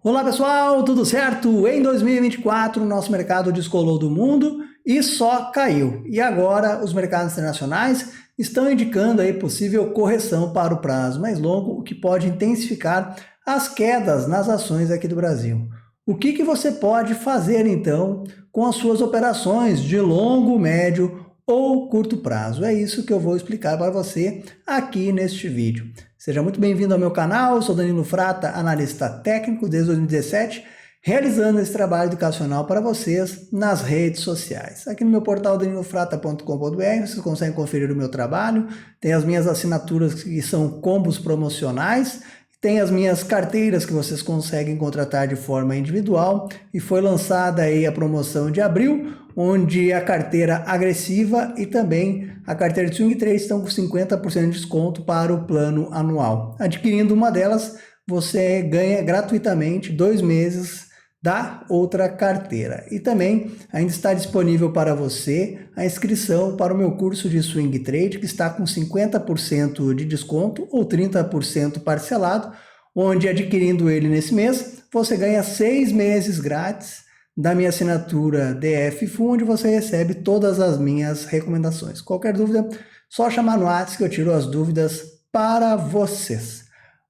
Olá pessoal, tudo certo? Em 2024 o nosso mercado descolou do mundo e só caiu. E agora os mercados internacionais estão indicando aí possível correção para o prazo mais longo, o que pode intensificar as quedas nas ações aqui do Brasil. O que você pode fazer então com as suas operações de longo, médio ou curto prazo? É isso que eu vou explicar para você aqui neste vídeo. Seja muito bem-vindo ao meu canal, eu sou Danilo Frata, analista técnico desde 2017, realizando esse trabalho educacional para vocês nas redes sociais. Aqui no meu portal danilofrata.com.br vocês conseguem conferir o meu trabalho, tem as minhas assinaturas que são combos promocionais, tem as minhas carteiras que vocês conseguem contratar de forma individual e foi lançada aí a promoção de abril, onde a carteira agressiva e também a carteira de Swing Trade estão com 50% de desconto para o plano anual. Adquirindo uma delas, você ganha gratuitamente 2 meses da outra carteira. E também ainda está disponível para você a inscrição para o meu curso de Swing Trade, que está com 50% de desconto ou 30% parcelado, onde adquirindo ele nesse mês, você ganha 6 meses grátis da minha assinatura DF-FU, onde você recebe todas as minhas recomendações. Qualquer dúvida, só chamar no WhatsApp que eu tiro as dúvidas para vocês.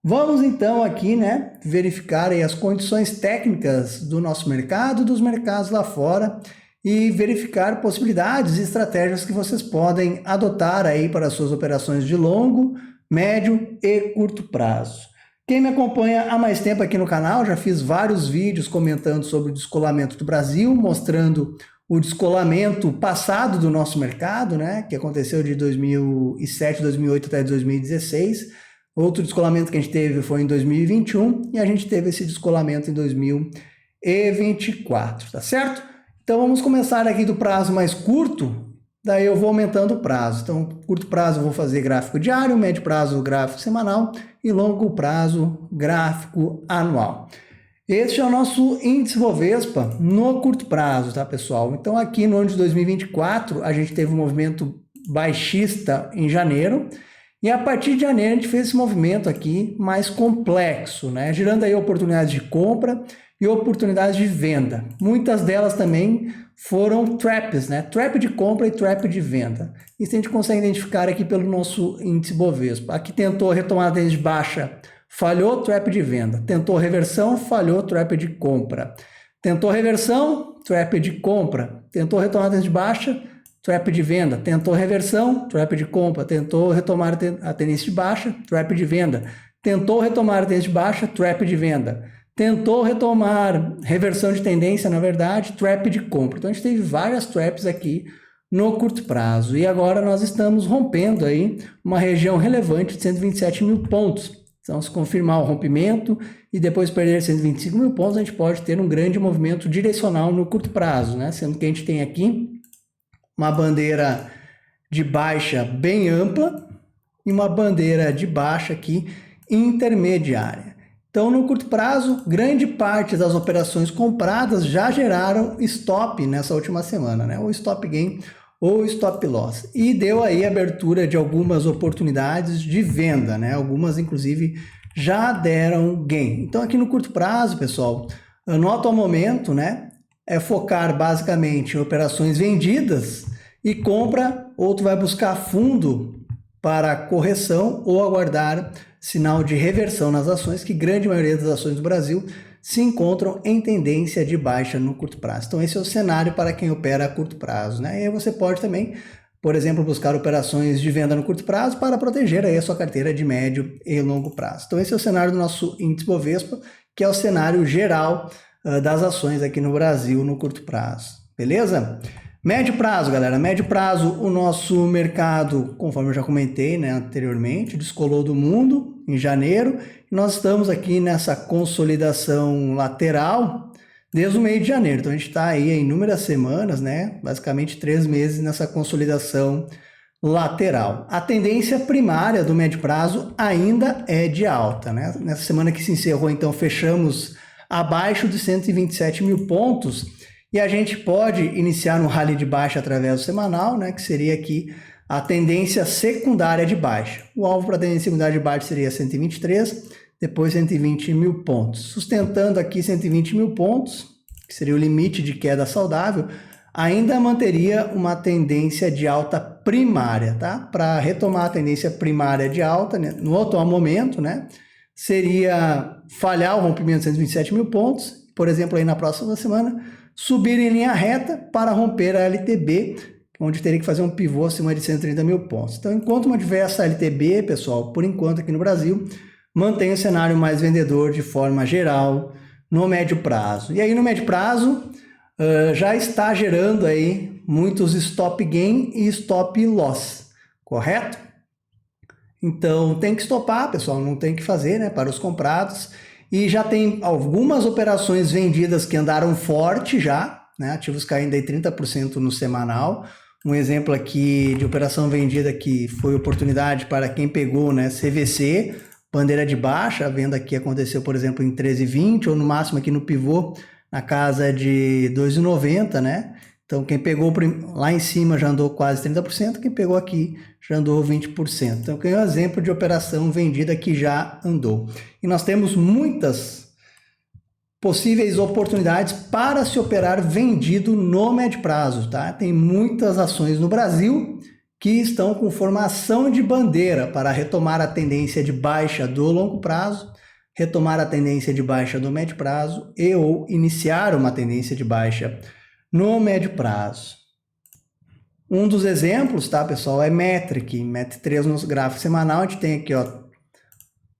Vamos então aqui, verificar aí as condições técnicas do nosso mercado, dos mercados lá fora e verificar possibilidades e estratégias que vocês podem adotar aí para as suas operações de longo, médio e curto prazo. Quem me acompanha há mais tempo aqui no canal, já fiz vários vídeos comentando sobre o descolamento do Brasil, mostrando o descolamento passado do nosso mercado, que aconteceu de 2007, 2008 até 2016. Outro descolamento que a gente teve foi em 2021 e a gente teve esse descolamento em 2024, tá certo? Então vamos começar aqui do prazo mais curto, daí eu vou aumentando o prazo. Então, curto prazo eu vou fazer gráfico diário, médio prazo gráfico semanal e longo prazo gráfico anual. Este é o nosso índice Bovespa no curto prazo, tá pessoal? Então aqui no ano de 2024 a gente teve um movimento baixista em janeiro, e a partir de janeiro a gente fez esse movimento aqui mais complexo, gerando aí oportunidades de compra e oportunidades de venda. Muitas delas também foram traps, trap de compra e trap de venda. Isso a gente consegue identificar aqui pelo nosso índice Bovespa. Aqui tentou retomar a tendência de baixa, falhou, trap de venda. Tentou reversão, falhou, trap de compra. Tentou reversão, trap de compra. Tentou retomar a tendência de baixa, trap de venda, tentou reversão, trap de compra, tentou retomar a tendência de baixa, trap de venda, tentou retomar a tendência de baixa, trap de venda, tentou retomar reversão de tendência, na verdade, trap de compra. Então a gente teve várias traps aqui no curto prazo e agora nós estamos rompendo aí uma região relevante de 127 mil pontos. Então se confirmar o rompimento e depois perder 125 mil pontos, a gente pode ter um grande movimento direcional no curto prazo, sendo que a gente tem aqui uma bandeira de baixa bem ampla e uma bandeira de baixa aqui intermediária. Então, no curto prazo, grande parte das operações compradas já geraram stop nessa última semana, ou stop gain ou stop loss. E deu aí abertura de algumas oportunidades de venda, algumas inclusive já deram gain. Então, aqui no curto prazo, pessoal, no atual momento, é focar basicamente em operações vendidas e compra, ou tu vai buscar fundo para correção ou aguardar sinal de reversão nas ações, que grande maioria das ações do Brasil se encontram em tendência de baixa no curto prazo. Então esse é o cenário para quem opera a curto prazo. E aí você pode também, por exemplo, buscar operações de venda no curto prazo para proteger aí a sua carteira de médio e longo prazo. Então esse é o cenário do nosso índice Bovespa, que é o cenário geral das ações aqui no Brasil no curto prazo, beleza? Médio prazo, galera, médio prazo, o nosso mercado, conforme eu já comentei anteriormente, descolou do mundo em janeiro, e nós estamos aqui nessa consolidação lateral desde o meio de janeiro, então a gente está aí em inúmeras semanas, basicamente 3 meses nessa consolidação lateral. A tendência primária do médio prazo ainda é de alta, Nessa semana que se encerrou, então, fechamos abaixo de 127 mil pontos e a gente pode iniciar um rally de baixa através do semanal, que seria aqui a tendência secundária de baixa. O alvo para a tendência secundária de baixa seria 123, depois 120 mil pontos. Sustentando aqui 120 mil pontos, que seria o limite de queda saudável, ainda manteria uma tendência de alta primária, tá? Para retomar a tendência primária de alta, né, no atual momento, né, seria falhar o rompimento de 127 mil pontos, por exemplo, aí na próxima semana, subir em linha reta para romper a LTB, onde teria que fazer um pivô acima de 130 mil pontos. Então, enquanto mantiver essa LTB, pessoal, por enquanto aqui no Brasil, mantém o cenário mais vendedor de forma geral no médio prazo. E aí no médio prazo já está gerando aí muitos stop gain e stop loss, correto? Então tem que stopar, pessoal, não tem que fazer, né, para os comprados. E já tem algumas operações vendidas que andaram forte já, né, ativos caindo aí 30% no semanal. Um exemplo aqui de operação vendida que foi oportunidade para quem pegou, né, CVC, bandeira de baixa, a venda aqui aconteceu, por exemplo, em 13,20 ou no máximo aqui no pivô, na casa de 2,90, né? Então, quem pegou lá em cima já andou quase 30%, quem pegou aqui já andou 20%. Então, aqui é um exemplo de operação vendida que já andou. E nós temos muitas possíveis oportunidades para se operar vendido no médio prazo, tá? Tem muitas ações no Brasil que estão com formação de bandeira para retomar a tendência de baixa do longo prazo, retomar a tendência de baixa do médio prazo e ou iniciar uma tendência de baixa no médio prazo. Um dos exemplos, tá, pessoal, é Metric. MET3 no gráfico semanal, a gente tem aqui, ó,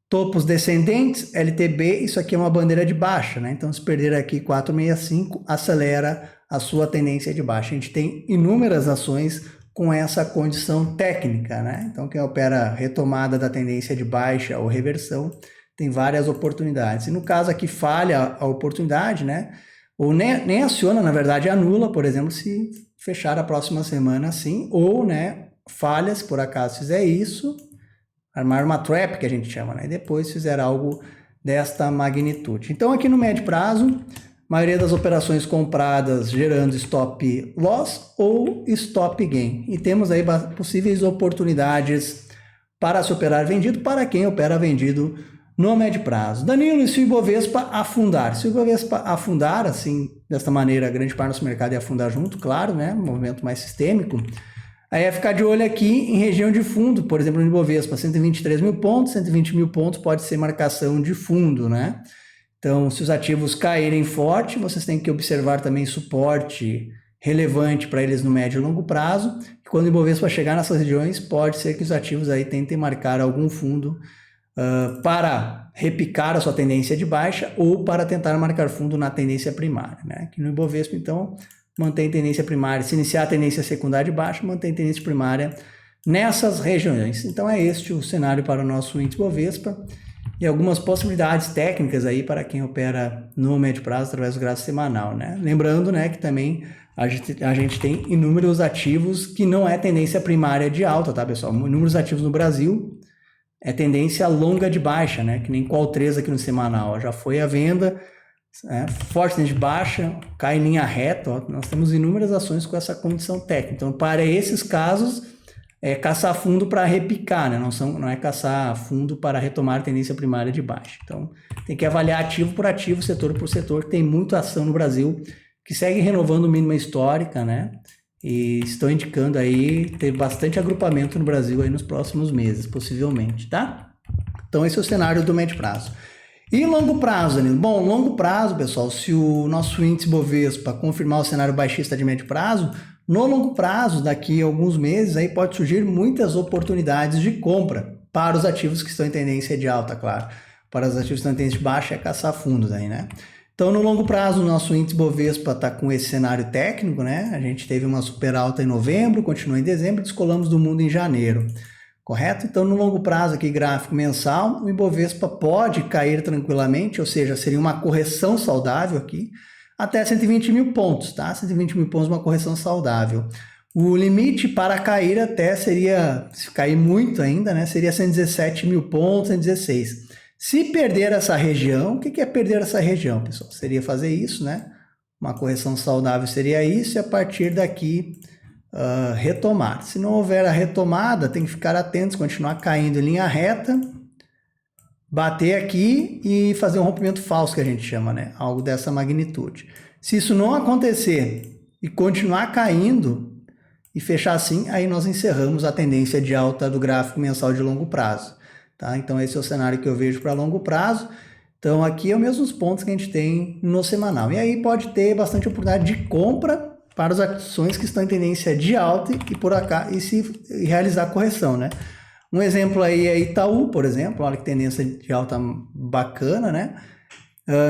topos descendentes, LTB, isso aqui é uma bandeira de baixa, né? Então, se perder aqui 465, acelera a sua tendência de baixa. A gente tem inúmeras ações com essa condição técnica, né? Então, quem opera retomada da tendência de baixa ou reversão, tem várias oportunidades. E no caso aqui falha a oportunidade, né? Ou nem aciona, na verdade anula, por exemplo, se fechar a próxima semana assim, ou, né, falha se por acaso fizer isso, armar uma trap, que a gente chama, né? E depois fizer algo desta magnitude. Então aqui no médio prazo, maioria das operações compradas gerando stop loss ou stop gain. E temos aí possíveis oportunidades para se operar vendido para quem opera vendido no médio prazo. Danilo, e se o Ibovespa afundar? Se o Ibovespa afundar, assim, desta maneira, a grande parte do nosso mercado ia afundar junto, claro, né? Um movimento mais sistêmico. Aí é ficar de olho aqui em região de fundo, por exemplo, no Ibovespa, 123 mil pontos, 120 mil pontos pode ser marcação de fundo, né? Então, se os ativos caírem forte, vocês têm que observar também suporte relevante para eles no médio e longo prazo. E quando o Ibovespa chegar nessas regiões, pode ser que os ativos aí tentem marcar algum fundo para repicar a sua tendência de baixa ou para tentar marcar fundo na tendência primária, né? Aqui no Ibovespa, então, mantém tendência primária. Se iniciar a tendência secundária de baixa, mantém tendência primária nessas regiões. Então, é este o cenário para o nosso índice Ibovespa e algumas possibilidades técnicas aí para quem opera no médio prazo através do gráfico semanal, né? Lembrando, né, que também a gente tem inúmeros ativos que não é tendência primária de alta, tá, pessoal? Inúmeros ativos no Brasil é tendência longa de baixa, né? Que nem Qual 3 aqui no semanal. Já foi à venda, forte tendência de baixa, cai em linha reta. Ó. Nós temos inúmeras ações com essa condição técnica. Então, para esses casos, é caçar fundo para repicar, né? Não é caçar fundo para retomar a tendência primária de baixa. Então, tem que avaliar ativo por ativo, setor por setor. Tem muita ação no Brasil que segue renovando mínima histórica, né? E estão indicando aí ter bastante agrupamento no Brasil aí nos próximos meses, possivelmente, tá? Então esse é o cenário do médio prazo. E longo prazo, Danilo? Bom, longo prazo, pessoal, se o nosso índice Bovespa confirmar o cenário baixista de médio prazo, no longo prazo, daqui a alguns meses, aí pode surgir muitas oportunidades de compra para os ativos que estão em tendência de alta, claro. Para os ativos que estão em tendência de baixa é caçar fundos aí, né? Então, no longo prazo, o nosso índice Bovespa está com esse cenário técnico, né? A gente teve uma super alta em novembro, continuou em dezembro, descolamos do mundo em janeiro, correto? Então, no longo prazo, aqui gráfico mensal, o Ibovespa pode cair tranquilamente, ou seja, seria uma correção saudável aqui, até 120 mil pontos, tá? 120 mil pontos, uma correção saudável. O limite para cair até seria, se cair muito ainda, né? Seria 117 mil pontos, 116. Se perder essa região, o que é perder essa região, pessoal? Seria fazer isso, né? Uma correção saudável seria isso e a partir daqui retomar. Se não houver a retomada, tem que ficar atentos, continuar caindo em linha reta, bater aqui e fazer um rompimento falso, que a gente chama, né? Algo dessa magnitude. Se isso não acontecer e continuar caindo e fechar assim, aí nós encerramos a tendência de alta do gráfico mensal de longo prazo. Tá? Então esse é o cenário que eu vejo para longo prazo. Então aqui é os mesmos pontos que a gente tem no semanal. E aí pode ter bastante oportunidade de compra para as ações que estão em tendência de alta e realizar correção, né? Um exemplo aí é Itaú, por exemplo, olha que tendência de alta bacana, né?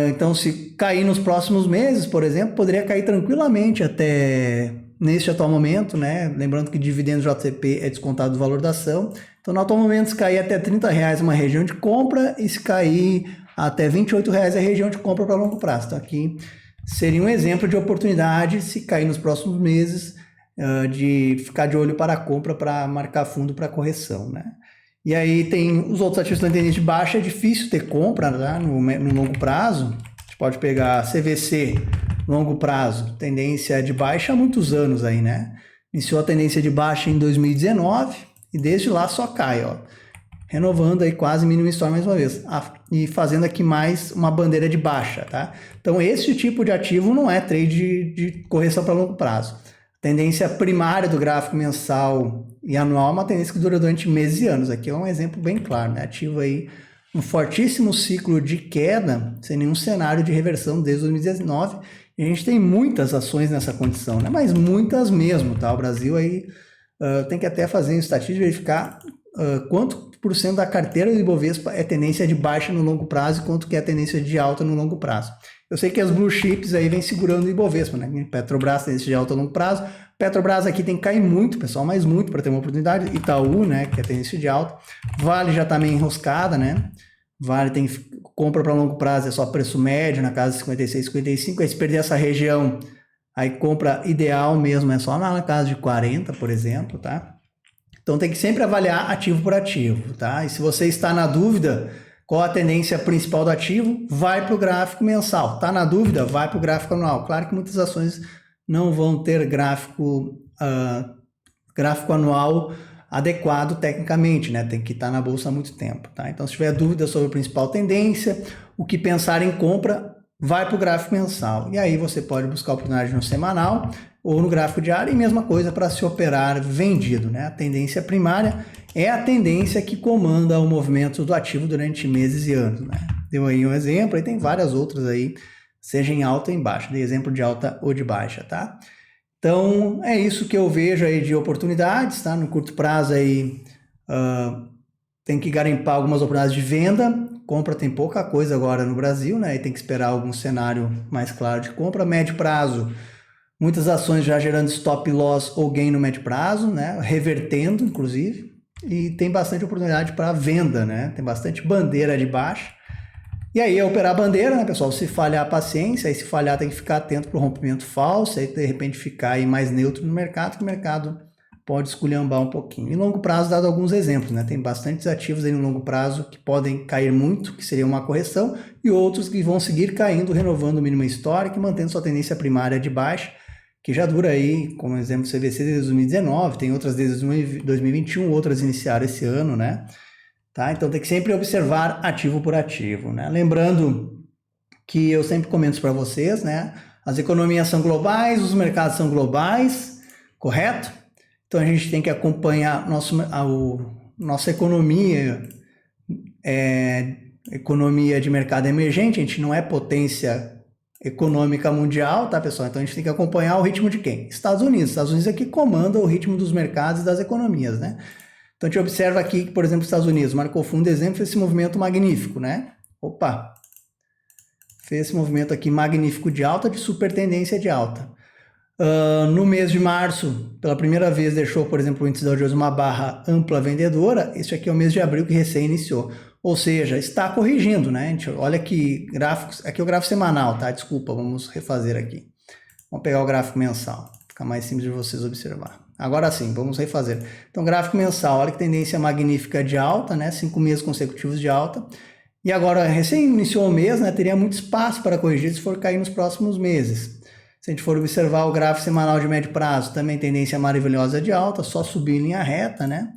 Então, se cair nos próximos meses, por exemplo, poderia cair tranquilamente até neste atual momento, né? Lembrando que dividendos JCP é descontado do valor da ação. Então, no atual momento, se cair até R$30 uma região de compra e se cair até R$28 é região de compra para longo prazo. Então, aqui seria um exemplo de oportunidade, se cair nos próximos meses, de ficar de olho para a compra, para marcar fundo para correção, né? E aí tem os outros ativos que estão em tendência de baixa, é difícil ter compra, né, no longo prazo. A gente pode pegar CVC, longo prazo, tendência de baixa há muitos anos aí, né? Iniciou a tendência de baixa em 2019 e desde lá só cai, ó. Renovando aí quase mínimo história mais uma vez. E fazendo aqui mais uma bandeira de baixa, tá? Então esse tipo de ativo não é trade de correção para longo prazo. A tendência primária do gráfico mensal e anual é uma tendência que dura durante meses e anos. Aqui é um exemplo bem claro, né? Ativo aí um fortíssimo ciclo de queda, sem nenhum cenário de reversão desde 2019. E a gente tem muitas ações nessa condição, né? Mas muitas mesmo, tá? O Brasil aí tem que até fazer um estatística e verificar quanto por cento da carteira do Ibovespa é tendência de baixa no longo prazo e quanto que é tendência de alta no longo prazo. Eu sei que as blue chips aí vem segurando o Ibovespa, né? Petrobras tendência de alta a longo prazo. Petrobras aqui tem que cair muito, pessoal, mas muito para ter uma oportunidade. Itaú, né, que é tendência de alta. Vale já está meio enroscada, né? Vale tem compra para longo prazo, é só preço médio na casa de 56, 55. Aí se perder essa região, aí compra ideal mesmo é só na casa de 40, por exemplo, tá? Então tem que sempre avaliar ativo por ativo, tá? E se você está na dúvida qual a tendência principal do ativo, vai para o gráfico mensal. Tá na dúvida? Vai para o gráfico anual. Claro que muitas ações não vão ter gráfico anual adequado tecnicamente, né? Tem que estar na bolsa há muito tempo, tá? Então, se tiver dúvida sobre a principal tendência, o que pensar em compra, vai para o gráfico mensal. E aí você pode buscar oportunidade no semanal ou no gráfico diário, e mesma coisa para se operar vendido, né? A tendência primária é a tendência que comanda o movimento do ativo durante meses e anos, né? Deu aí um exemplo, e tem várias outras aí, seja em alta ou em baixa. Dei exemplo de alta ou de baixa, tá? Então, é isso que eu vejo aí de oportunidades, tá? No curto prazo aí, tem que garimpar algumas oportunidades de venda. Compra tem pouca coisa agora no Brasil, né? E tem que esperar algum cenário mais claro de compra. Médio prazo, muitas ações já gerando stop loss ou gain no médio prazo, né? Revertendo, inclusive. E tem bastante oportunidade para venda, né? Tem bastante bandeira de baixa. E aí é operar a bandeira, né, pessoal? Se falhar, paciência. Aí se falhar, tem que ficar atento para o rompimento falso. Aí de repente ficar aí mais neutro no mercado, que o mercado pode esculhambar um pouquinho. Em longo prazo, dado alguns exemplos, né? Tem bastantes ativos aí no longo prazo que podem cair muito, que seria uma correção, e outros que vão seguir caindo, renovando o mínimo histórico e mantendo sua tendência primária de baixa, que já dura aí, como exemplo, CVC desde 2019, tem outras desde 2021, outras iniciaram esse ano, né? Tá? Então tem que sempre observar ativo por ativo, né? Lembrando que eu sempre comento para vocês, né? As economias são globais, os mercados são globais, correto? Então a gente tem que acompanhar nossa economia, economia de mercado emergente. A gente não é potência econômica mundial, tá, pessoal? Então a gente tem que acompanhar o ritmo de quem? Estados Unidos. Estados Unidos é que comanda o ritmo dos mercados e das economias, né? Então a gente observa aqui que, por exemplo, os Estados Unidos marcou fundo, exemplo, fez esse movimento magnífico, né? Opa! Fez esse movimento aqui magnífico de alta, de super tendência de alta. No mês de março, pela primeira vez, deixou, por exemplo, o índice Dow Jones uma barra ampla vendedora. Este aqui é o mês de abril que recém iniciou. Ou seja, está corrigindo, né? Gente, olha aqui, gráficos, aqui é o gráfico semanal, tá? Desculpa, vamos refazer aqui. Vamos pegar o gráfico mensal, fica mais simples de vocês observar. Agora sim, vamos refazer. Então, gráfico mensal, olha que tendência magnífica de alta, né? 5 meses consecutivos de alta. E agora, recém iniciou o mês, né? Teria muito espaço para corrigir se for cair nos próximos meses. Se a gente for observar o gráfico semanal de médio prazo, também tendência maravilhosa de alta, só subir em linha reta, né?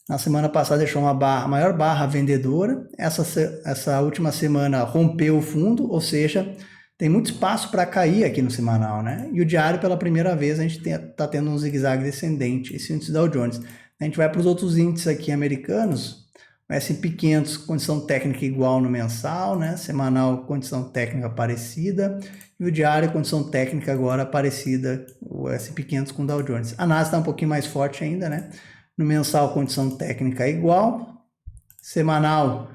Na semana passada deixou uma maior barra vendedora. Essa última semana rompeu o fundo, ou seja, tem muito espaço para cair aqui no semanal, né? E o diário, pela primeira vez, a gente está tendo um zigue-zague descendente, esse índice Dow Jones. A gente vai para os outros índices aqui americanos. O S&P 500, condição técnica igual no mensal, né? Semanal, condição técnica parecida. E o diário, condição técnica agora parecida, o S&P 500 com o Dow Jones. A Nasdaq está um pouquinho mais forte ainda, né? No mensal, condição técnica igual. Semanal,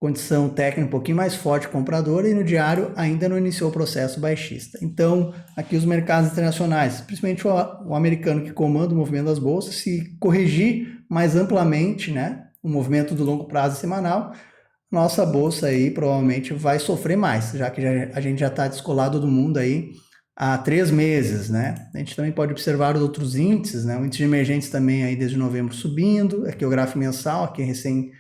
condição técnica um pouquinho mais forte, compradora. E no diário, ainda não iniciou o processo baixista. Então, aqui os mercados internacionais, principalmente o americano que comanda o movimento das bolsas, se corrigir mais amplamente, né? O movimento do longo prazo semanal, nossa bolsa aí provavelmente vai sofrer mais, já que a gente já está descolado do mundo aí há 3 meses, né? A gente também pode observar os outros índices, né? O índice de emergentes também aí desde novembro subindo, aqui o gráfico mensal, aqui recém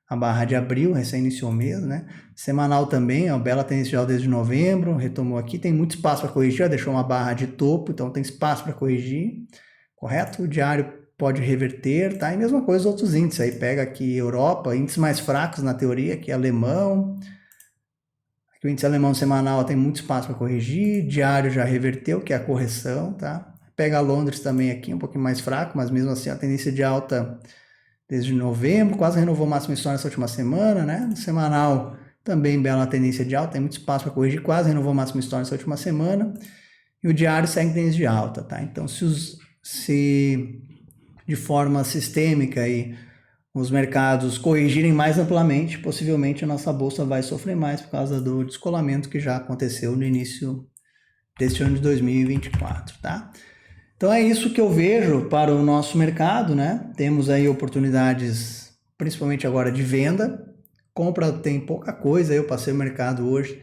a barra de abril, recém iniciou o mês, né? Semanal também, ó, bela tendência desde novembro, retomou aqui, tem muito espaço para corrigir, ó, deixou uma barra de topo, então tem espaço para corrigir, correto? O diário pode reverter, tá? E mesma coisa os outros índices, aí pega aqui Europa, índices mais fracos na teoria, aqui alemão, aqui o índice alemão semanal tem muito espaço para corrigir, diário já reverteu, que é a correção, tá? Pega Londres também aqui, um pouquinho mais fraco, mas mesmo assim a tendência de alta desde novembro, quase renovou o máximo histórico nessa última semana, né? No semanal também bela tendência de alta, tem muito espaço para corrigir, quase renovou o máximo histórico nessa última semana, e o diário segue tendência de alta, tá? Então se de forma sistêmica aí os mercados corrigirem mais amplamente, possivelmente a nossa bolsa vai sofrer mais por causa do descolamento que já aconteceu no início deste ano de 2024, tá? Então é isso que eu vejo para o nosso mercado, né? Temos aí oportunidades, principalmente agora de venda, compra tem pouca coisa, eu passei o mercado hoje,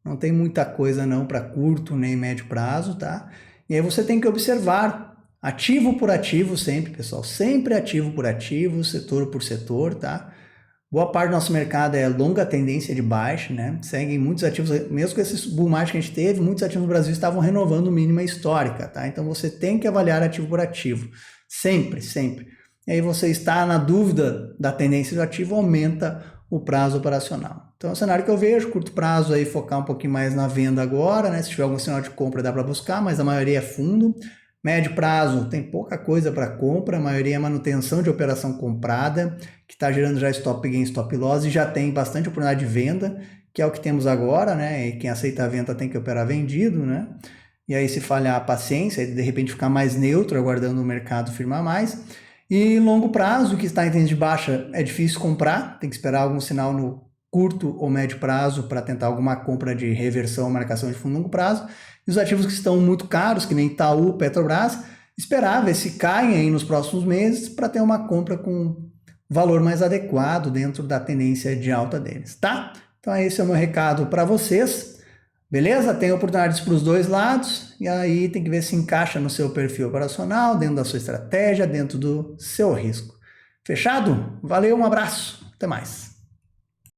não tem muita coisa não para curto nem médio prazo, tá? E aí você tem que observar ativo por ativo sempre, pessoal, sempre ativo por ativo, setor por setor, tá? Boa parte do nosso mercado é longa tendência de baixa, né? Seguem muitos ativos, mesmo com esse bull market que a gente teve, muitos ativos no Brasil estavam renovando mínima histórica, tá? Então você tem que avaliar ativo por ativo, sempre, sempre. E aí você está na dúvida da tendência do ativo, aumenta o prazo operacional. Então é um cenário que eu vejo, curto prazo aí focar um pouquinho mais na venda agora, né? Se tiver algum sinal de compra dá para buscar, mas a maioria é fundo. Médio prazo tem pouca coisa para compra, a maioria é manutenção de operação comprada, que está gerando já stop gain, stop loss e já tem bastante oportunidade de venda, que é o que temos agora, né? E quem aceita a venda tem que operar vendido, né? E aí se falhar a paciência, e de repente ficar mais neutro, aguardando o mercado firmar mais. E longo prazo, que está em tendência de baixa, é difícil comprar, tem que esperar algum sinal no curto ou médio prazo para tentar alguma compra de reversão ou marcação de fundo longo prazo. E os ativos que estão muito caros, que nem Itaú, Petrobras, esperar ver se caem aí nos próximos meses para ter uma compra com valor mais adequado dentro da tendência de alta deles, tá? Então esse é o meu recado para vocês, beleza? Tem oportunidades para os dois lados e aí tem que ver se encaixa no seu perfil operacional, dentro da sua estratégia, dentro do seu risco. Fechado? Valeu, um abraço, até mais.